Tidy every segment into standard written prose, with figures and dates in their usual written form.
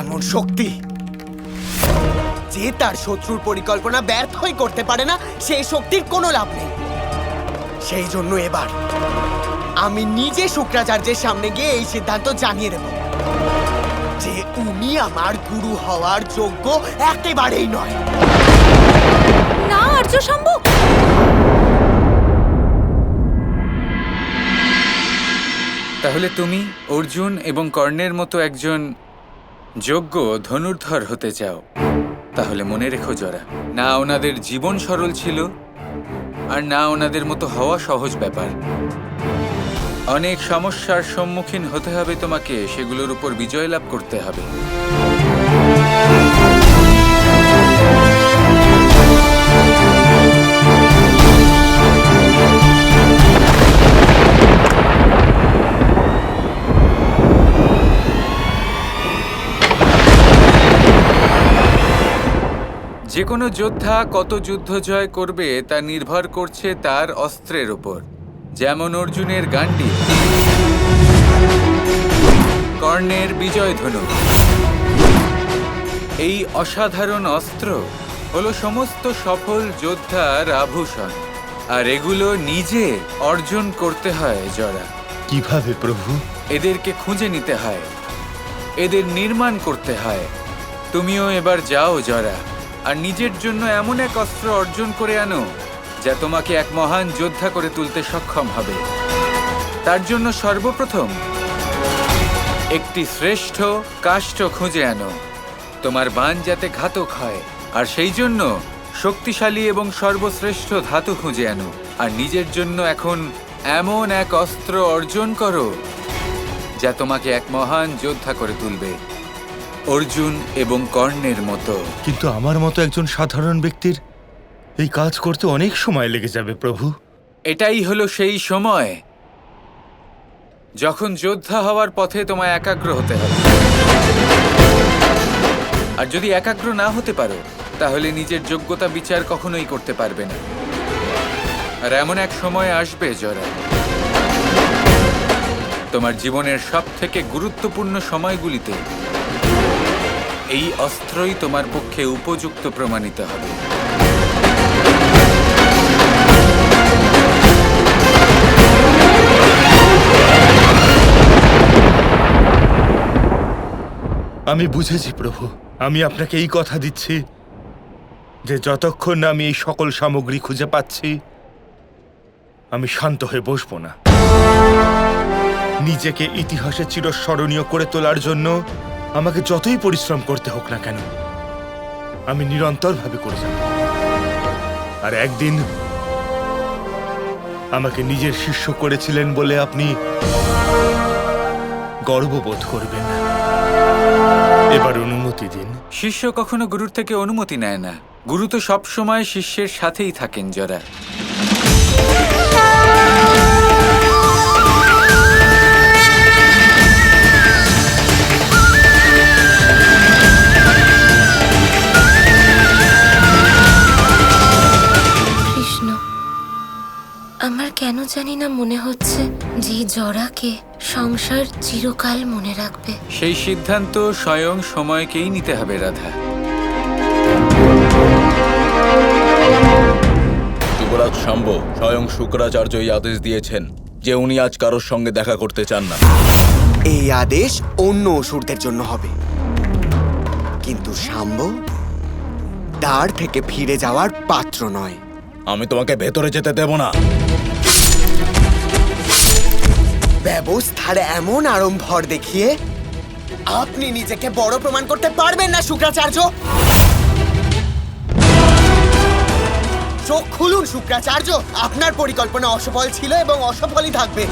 এমন শক্তি যে তার শত্রুর পরিকল্পনা ব্যর্থই করতে পারে না, সেই শক্তির কোনো লাভ নেই। সেই জন্য এবার আমি নিজে শুক্রাচার্যের সামনে গিয়ে এই সিদ্ধান্ত জানিয়ে দেব যে উনি আমার গুরু হওয়ার যোগ্য একেবারেই নয়। না আর্য শম্ভু, তাহলে তুমি অর্জুন এবং কর্ণের মতো একজন যোগ্য ধনুর্ধর হতে চাও? তাহলে মনে রেখো জরা, না ওনাদের জীবন সরল ছিল, আর না ওনাদের মতো হওয়া সহজ ব্যাপার। অনেক সমস্যার সম্মুখীন হতে হবে তোমাকে, সেগুলোর উপর বিজয় লাভ করতে হবে। যে কোনো যোদ্ধা কত যুদ্ধ জয় করবে তা নির্ভর করছে তার অস্ত্রের উপর। যেমন অর্জুনের গান্ডীব, কর্ণের বিজয় ধনুক। এই অসাধারণ অস্ত্র হলো সমস্ত সফল যোদ্ধার আভূষণ, আর এগুলো নিজে অর্জন করতে হয় জরা। কিভাবে প্রভু? এদেরকে খুঁজে নিতে হয়, এদের নির্মাণ করতে হয়। তুমিও এবার যাও জরা, আর নিজের জন্য এমন এক অস্ত্র অর্জন করে আনো যা তোমাকে এক মহান যোদ্ধা করে তুলতে সক্ষম হবে। তার জন্য সর্বপ্রথম একটি শ্রেষ্ঠ কাষ্ঠ খুঁজে আনো, তোমার বাণ যাতে ঘাতক হয়। আর সেই জন্য শক্তিশালী এবং সর্বশ্রেষ্ঠ ধাতু খুঁজে আনো, আর নিজের জন্য এখন এমন এক অস্ত্র অর্জন করো যা তোমাকে এক মহান যোদ্ধা করে তুলবে, অর্জুন এবং কর্ণের মতো। কিন্তু আমার মতো একজন সাধারণ ব্যক্তির এই কাজ করতে অনেক সময় লেগে যাবে প্রভু। এটাই হলো সেই সময় যখন যোদ্ধা হওয়ার পথে তোমায় একাগ্র হতে হবে। আর যদি একাগ্র না হতে পারো তাহলে নিজের যোগ্যতা বিচার কখনোই করতে পারবে না। আর এমন এক সময় আসবে জরা, তোমার জীবনের সবথেকে গুরুত্বপূর্ণ সময়গুলিতে এই অস্ত্রই তোমার পক্ষে উপযুক্ত প্রমাণিত হবে। আমি বুঝেছি প্রভু। আমি আপনাকে এই কথা দিচ্ছি যে যতক্ষণ না আমি এই সকল সামগ্রী খুঁজে পাচ্ছি, আমি শান্ত হয়ে বসবো না। নিজেকে ইতিহাসে চিরস্মরণীয় করে তোলার জন্য আমাকে যতই পরিশ্রম করতে হোক না কেন, আমি নিরন্তরভাবে করে যাব। আর একদিন আমাকে নিজের শিষ্য করেছিলেন বলে আপনি গর্ববোধ করবেন। এবার অনুমতি দিন। শিষ্য কখনো গুরুর থেকে অনুমতি নেয় না। গুরু তো সবসময় শিষ্যের সাথেই থাকেন জরা। কৃষ্ণ, আমার কেন জানি না মনে হচ্ছে যে জরাকে সংসার চিরকাল মনে রাখবে। সেই সিদ্ধান্ত স্বয়ং সময়কেই নিতে হবে রাধা। যুবরাজ শাম্ব, স্বয়ং শুক্রাচার্য এই আদেশ দিয়েছেন যে উনি আজ কারোর সঙ্গে দেখা করতে চান না। এই আদেশ অন্য অসুরদের জন্য হবে, কিন্তু শাম্ব দ্বার থেকে ফিরে যাওয়ার পাত্র নয়। আমি তোমাকে ভেতরে যেতে দেব না। ব্যবস্থার এমন আড়ম্বর দেখিয়ে আপনি নিজেকে বড় প্রমাণ করতে পারবেন না শুক্রাচার্য। চোখ খুলুন শুক্রাচার্য, আপনার পরিকল্পনা অসফল ছিল এবং অসফলই থাকবে।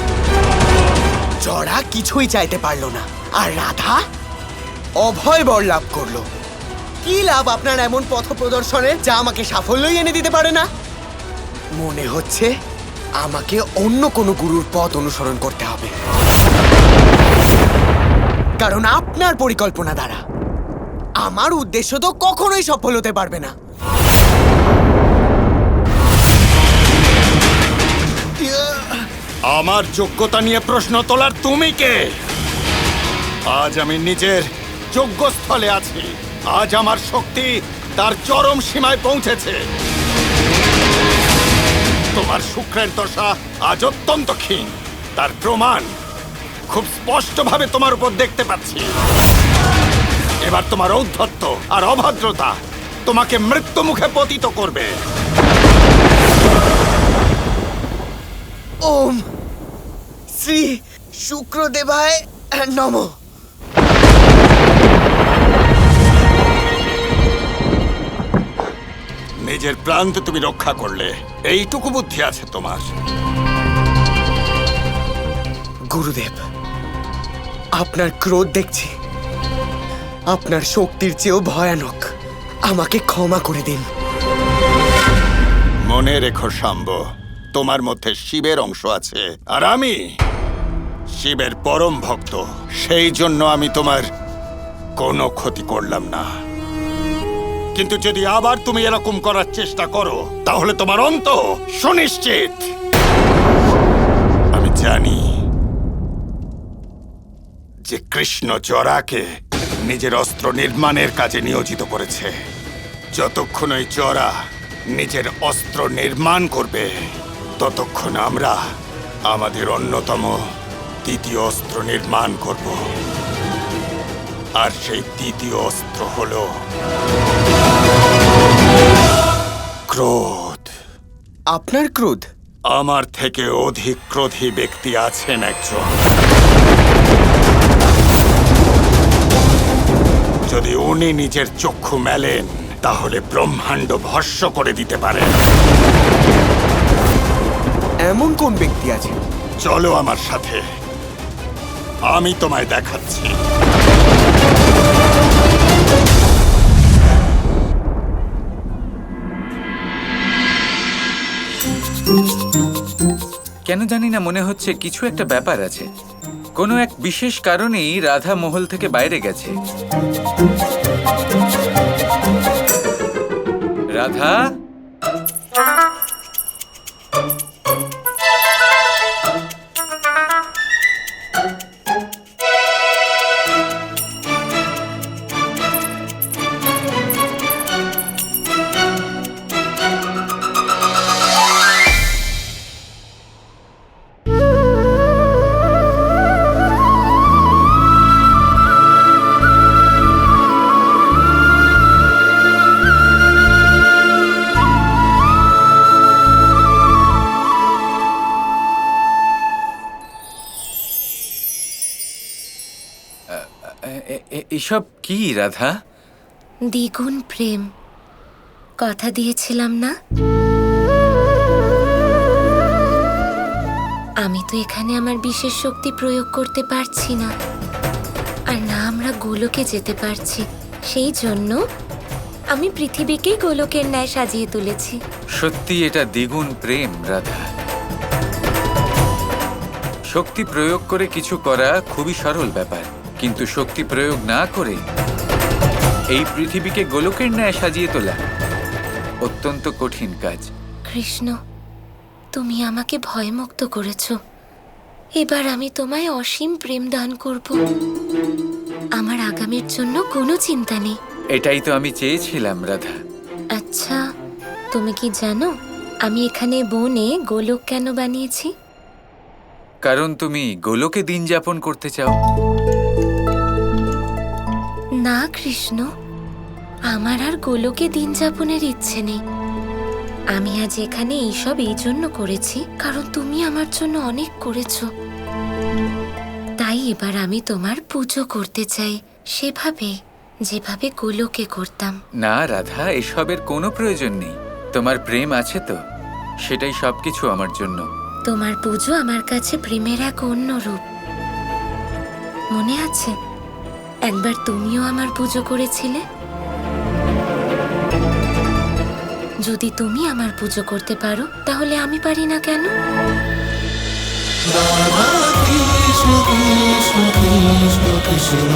জরা কিছুই চাইতে পারল না, আর রাধা অভয় বর লাভ করলো। কি লাভ আপনার এমন পথ প্রদর্শনের যা আমাকে সাফল্যই এনে দিতে পারে না? মনে হচ্ছে আমাকে অন্য কোনো গুরুর পথ অনুসরণ করতে হবে, কারণ আপনার পরিকল্পনা দ্বারা আমার উদ্দেশ্য তো কখনোই সফল হতে পারবে না। আমার যোগ্যতা নিয়ে প্রশ্ন তোলার তুমি কে? আজ আমি নিজের যজ্ঞস্থলে আছি। আজ আমার শক্তি তার চরম সীমায় পৌঁছেছে। তোমার শুক্রের দশা আজ অত্যন্ত ক্ষীণ। তার প্রমাণ খুব স্পষ্টভাবে তোমার উপর দেখতে পাচ্ছি। এবার তোমার ঔদ্ধত্য আর অভদ্রতা তোমাকে মৃত্যু মুখে পতিত করবে। ওম শ্রী শুক্রদেবায় নমঃ। নিজের প্রাণ তো তুমি রক্ষা করলে, এইটুকু বুদ্ধি আছে তোমার। গুরুদেব, আপনার ক্রোধ দেখছি আপনার শক্তির চেয়েও ভয়ানক। আমাকে ক্ষমা করে দিন। মনে রেখো শাম্ব, তোমার মধ্যে শিবের অংশ আছে, আর আমি শিবের পরম ভক্ত। সেই জন্য আমি তোমার কোনো ক্ষতি করলাম না। কিন্তু যদি আবার তুমি এরকম করার চেষ্টা করো, তাহলে তোমার অন্ত সুনিশ্চিত। আমি জানি যে কৃষ্ণ জরাকে নিজের অস্ত্র নির্মাণের কাজে নিয়োজিত করেছে। যতক্ষণ ওই জরা নিজের অস্ত্র নির্মাণ করবে, ততক্ষণ আমরা আমাদের অন্যতম দ্বিতীয় অস্ত্র নির্মাণ করব। আর সেই দ্বিতীয় অস্ত্র হলো ক্রোধ। আপনার ক্রোধ? আমার থেকে অধিক ক্রোধী ব্যক্তি আছেন একজন। যদি উনি নিজের চক্ষু মেলেন, তাহলে ব্রহ্মাণ্ড ভস্ম করে দিতে পারেন। এমন কোন ব্যক্তি আছে? চলো আমার সাথে, আমি তোমায় দেখাচ্ছি। কেন জানি না মনে হচ্ছে কিছু একটা ব্যাপার আছে। কোনো এক বিশেষ কারণেই রাধা মহল থেকে বাইরে গেছে। রাধা, এসব কি রাধা? দ্বিগুণ প্রেম। কথা দিয়েছিলাম না? আমি তো এখানে আমার বিশেষ শক্তি প্রয়োগ করতে পারছি না, আর না আমরা গোলকে যেতে পারছি। সেই জন্য আমি পৃথিবীকেই গোলকের ন্যায় সাজিয়ে তুলেছি। সত্যি এটা দ্বিগুণ প্রেম রাধা। শক্তি প্রয়োগ করে কিছু করা খুবই সরল ব্যাপার, কিন্তু শক্তি প্রয়োগ না করে এই পৃথিবীকে গোলকের ন্যায় সাজিয়ে তোলা অত্যন্ত কঠিন কাজ। কৃষ্ণ, তুমি আমাকে ভয়মুক্ত করেছ। এবার আমি তোমায় অসীম প্রেম দান করব। আমার আগামীর জন্য কোনো চিন্তা নেই। এটাই তো আমি চেয়েছিলাম রাধা। আচ্ছা, তুমি কি জানো আমি এখানে বনে গোলক কেন বানিয়েছি? কারণ তুমি গোলকে দিন যাপন করতে চাও। না কৃষ্ণ, আমার আর গোলকে দিন যাপনের ইচ্ছে নেই। আমি আজ এখানে এইসব এই জন্য করেছি কারণ তুমি আমার জন্য অনেক করেছো। তাই এবার আমি তোমার পুজো করতে চাই, সেভাবে যেভাবে গোলকে করতাম। না রাধা, এসবের কোনো প্রয়োজন নেই। তোমার প্রেম আছে তো, সেটাই সবকিছু আমার জন্য। তোমার পুজো আমার কাছে প্রেমের এক অন্য রূপ। মনে আছে একবার তুমিও আমার পুজো করেছিলে? যদি তুমি আমার পুজো করতে পারো, তাহলে আমি পারি না কেন? Kৃষ্ণ কৃষ্ণ কৃষ্ণ কৃষ্ণ